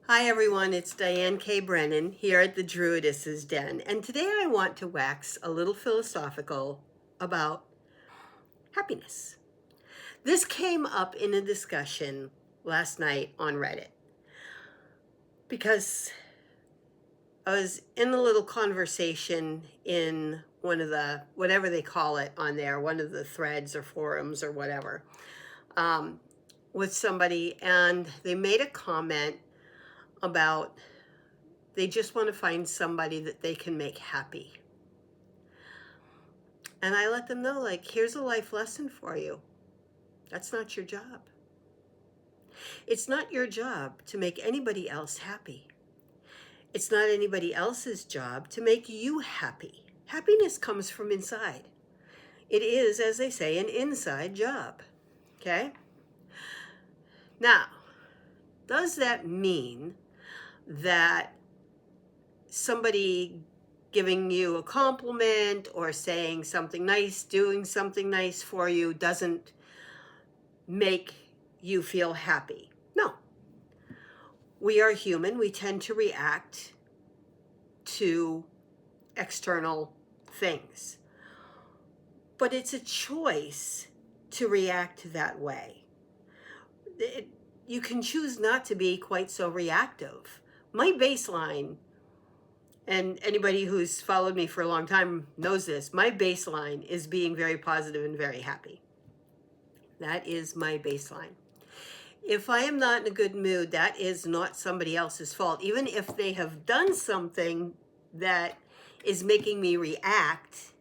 Hi everyone, it's Diane K. Brennan here at the Druidess's Den, and today I want to wax a little philosophical about happiness. This came up in a discussion last night on Reddit because I was in a little conversation in one of the, whatever they call it on there, one of the threads or forums or whatever, with somebody, and they made a comment about they just want to find somebody that they can make happy. And I let them know, like, here's a life lesson for you. That's not your job. It's not your job to make anybody else happy. It's not anybody else's job to make you happy. Happiness comes from inside. It is, as they say, an inside job. Okay? Now, does that mean that somebody giving you a compliment or saying something nice, doing something nice for you doesn't make you feel happy? No. We are human. We tend to react to external things. But it's a choice to react that way. You can choose not to be quite so reactive. My baseline, and anybody who's followed me for a long time knows this, my baseline is being very positive and very happy. That is my baseline. If I am not in a good mood, that is not somebody else's fault. Even if they have done something that is making me react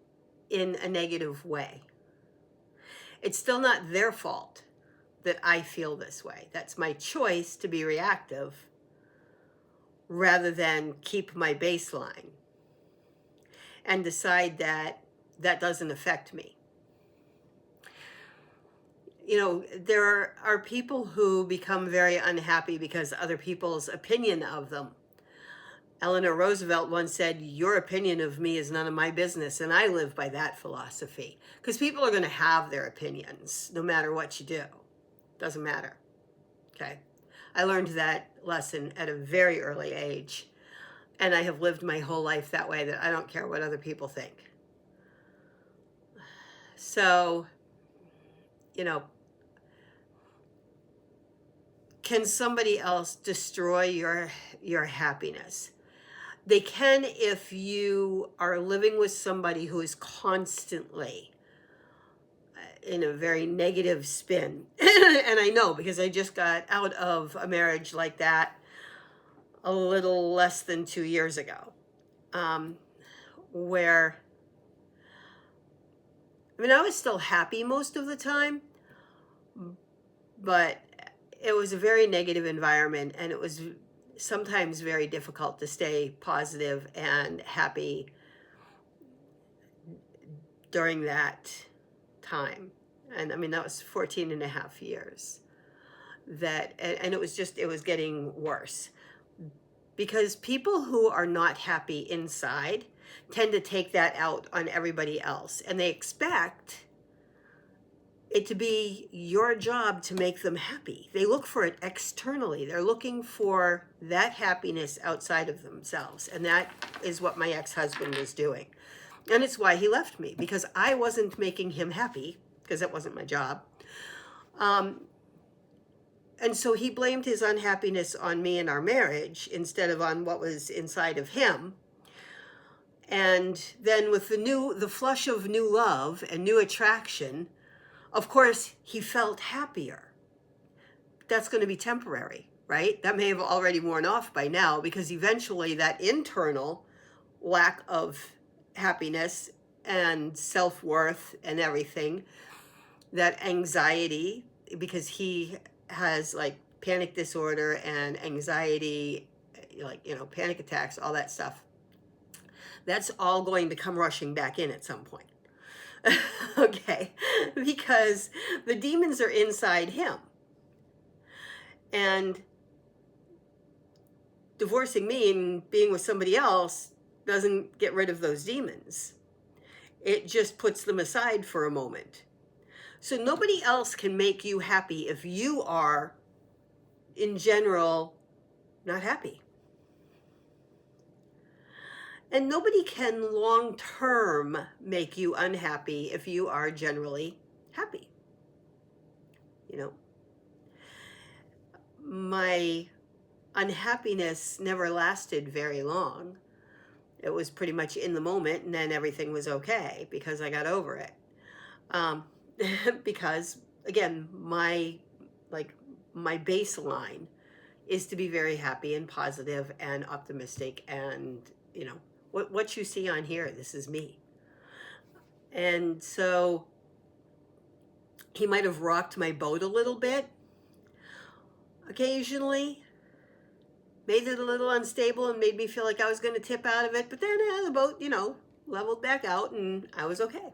in a negative way, it's still not their fault that I feel this way. That's my choice to be reactive rather than keep my baseline and decide that that doesn't affect me. You know, there are people who become very unhappy because other people's opinion of them. Eleanor Roosevelt once said, "Your opinion of me is none of my business," and I live by that philosophy. Because people are going to have their opinions no matter what you do. Doesn't matter. Okay? I learned that lesson at a very early age, and I have lived my whole life that way, that I don't care what other people think. So, you know, can somebody else destroy your happiness? They can if you are living with somebody who is constantly in a very negative spin. And I know, because I just got out of a marriage like that a little less than 2 years ago, where, I mean, I was still happy most of the time, but it was a very negative environment, and it was sometimes very difficult to stay positive and happy during that time. And I mean, that was 14 and a half years that, and it was just, it was getting worse because people who are not happy inside tend to take that out on everybody else, and they expect it to be your job to make them happy. They look for it externally. They're looking for that happiness outside of themselves. And that is what my ex-husband was doing. And it's why he left me, because I wasn't making him happy, because that wasn't my job. And so he blamed his unhappiness on me and our marriage instead of on what was inside of him. And then with the flush of new love and new attraction, of course, he felt happier. That's going to be temporary, right? That may have already worn off by now, because eventually that internal lack of happiness and self-worth and everything, that anxiety, because he has like panic disorder and anxiety, like, you know, panic attacks, all that stuff, that's all going to come rushing back in at some point. Okay, because the demons are inside him. And divorcing me and being with somebody else doesn't get rid of those demons. It just puts them aside for a moment. So nobody else can make you happy if you are, in general, not happy. And nobody can long term make you unhappy if you are generally happy. You know, my unhappiness never lasted very long. It was pretty much in the moment, and then everything was okay because I got over it. Um, because again, my baseline is to be very happy and positive and optimistic, and what you see on here, this is me. And so he might have rocked my boat a little bit occasionally, made it a little unstable and made me feel like I was going to tip out of it, but then the boat, leveled back out and I was okay.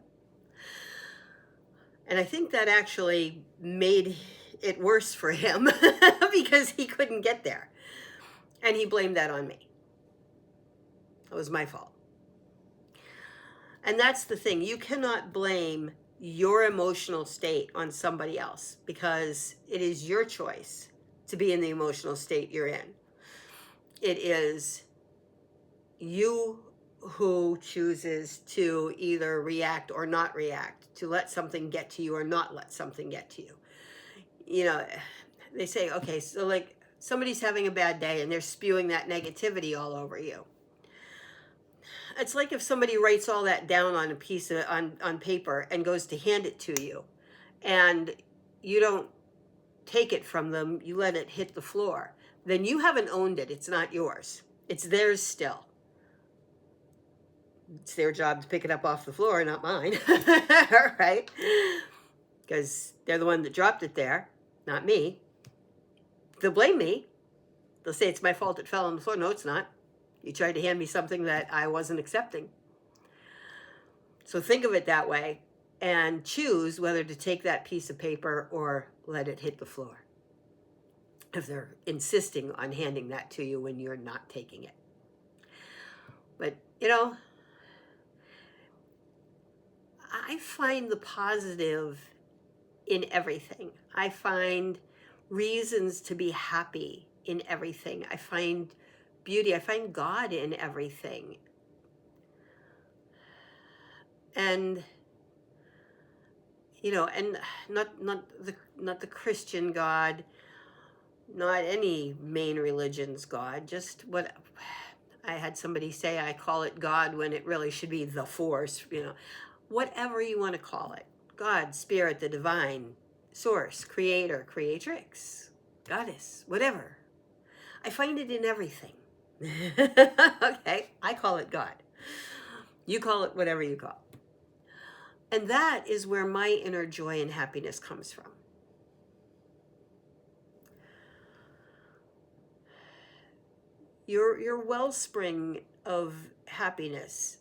And I think that actually made it worse for him because he couldn't get there. And he blamed that on me. It was my fault. And that's the thing. You cannot blame your emotional state on somebody else because it is your choice to be in the emotional state you're in. It is you who chooses to either react or not react, to let something get to you or not let something get to you. They say, okay, so like somebody's having a bad day and they're spewing that negativity all over you. It's like if somebody writes all that down on a piece of on paper and goes to hand it to you, and you don't take it from them, you let it hit the floor. Then you haven't owned it. It's not yours. It's theirs still. It's their job to pick it up off the floor, not mine. Right? Because they're the one that dropped it there, not me. They'll blame me. They'll say it's my fault it fell on the floor. No, it's not. You tried to hand me something that I wasn't accepting. So think of it that way and choose whether to take that piece of paper or let it hit the floor, if they're insisting on handing that to you when you're not taking it. But, I find the positive in everything. I find reasons to be happy in everything. I find beauty. I find God in everything. And and not the Christian God, not any main religion's God, just what I had somebody say, I call it God when it really should be the force, whatever you want to call it. God, spirit, the divine, source, creator, creatrix, goddess, whatever. I find it in everything. Okay, I call it God. You call it whatever you call it. And that is where my inner joy and happiness comes from. Your wellspring of happiness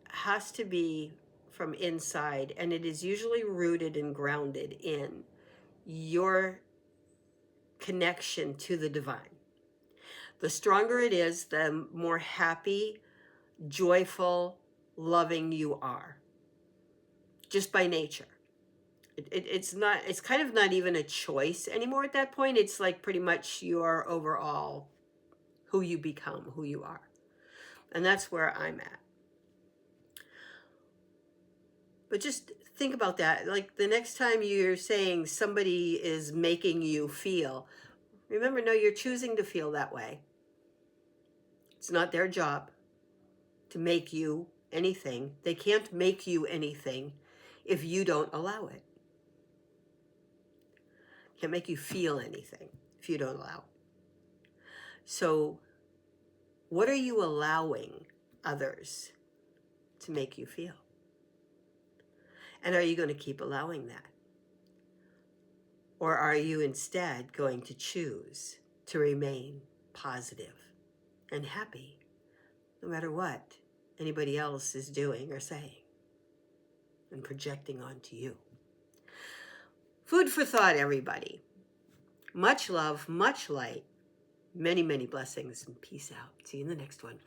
has to be from inside, and it is usually rooted and grounded in your connection to the divine. The stronger it is, the more happy, joyful, loving you are, just by nature. It's kind of not even a choice anymore at that point. It's like pretty much your overall who you become, who you are. And that's where I'm at. But just think about that. Like the next time you're saying somebody is making you feel, remember, no, you're choosing to feel that way. It's not their job to make you anything. They can't make you anything if you don't allow it. Can't make you feel anything if you don't allow it. So what are you allowing others to make you feel? And are you going to keep allowing that? Or are you instead going to choose to remain positive and happy no matter what anybody else is doing or saying and projecting onto you? Food for thought, everybody. Much love, much light, many, many blessings, and peace out. See you in the next one.